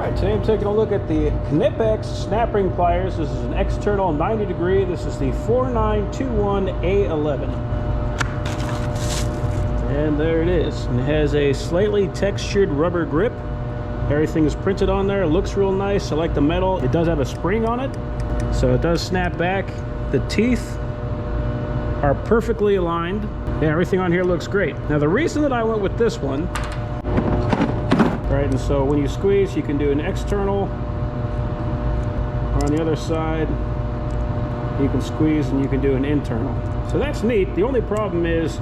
Alright, today I'm taking a look at the Knipex snap ring pliers. This is an external 90 degree. This is the 4921A11. And there it is. And it has a slightly textured rubber grip. Everything is printed on there. It looks real nice. I like the metal. It does have a spring on it, so it does snap back. The teeth are perfectly aligned. Yeah, everything on here looks great. Now the reason that I went with this one, right, and so when you squeeze, you can do an external, or on the other side, you can squeeze and you can do an internal. So that's neat. The only problem is,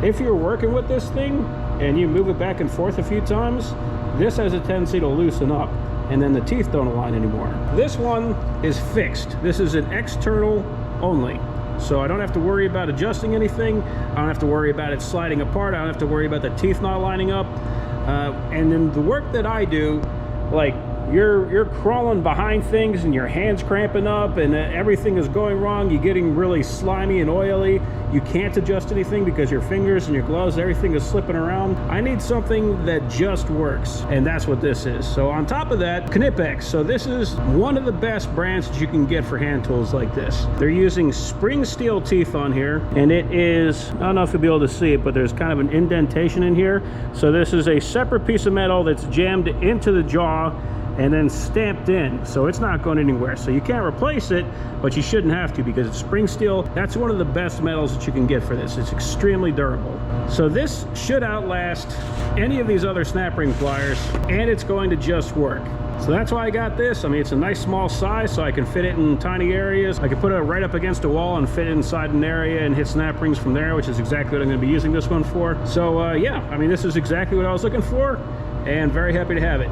if you're working with this thing and you move it back and forth a few times, this has a tendency to loosen up and then the teeth don't align anymore. This one is fixed. This is an external only. So I don't have to worry about adjusting anything. I don't have to worry about it sliding apart. I don't have to worry about the teeth not lining up. And then the work that I do, like you're crawling behind things and your hands cramping up and everything is going wrong. You're getting really slimy and oily. You can't adjust anything because your fingers and your gloves, everything is slipping around. I need something that just works, and that's what this is. So on top of that, Knipex. So this is one of the best brands that you can get for hand tools like this. They're using spring steel teeth on here, and it is, I don't know if you'll be able to see it, but there's kind of an indentation in here. So this is a separate piece of metal that's jammed into the jaw and then stamped in, so it's not going anywhere. So you can't replace it, but you shouldn't have to because it's spring steel. That's one of the best metals that you can get for this. It's extremely durable. So this should outlast any of these other snap ring pliers, and it's going to just work. So that's why I got this. I mean, it's a nice small size, so I can fit it in tiny areas. I can put it right up against a wall and fit it inside an area and hit snap rings from there, which is exactly what I'm going to be using this one for. So yeah, I mean, this is exactly what I was looking for, and very happy to have it.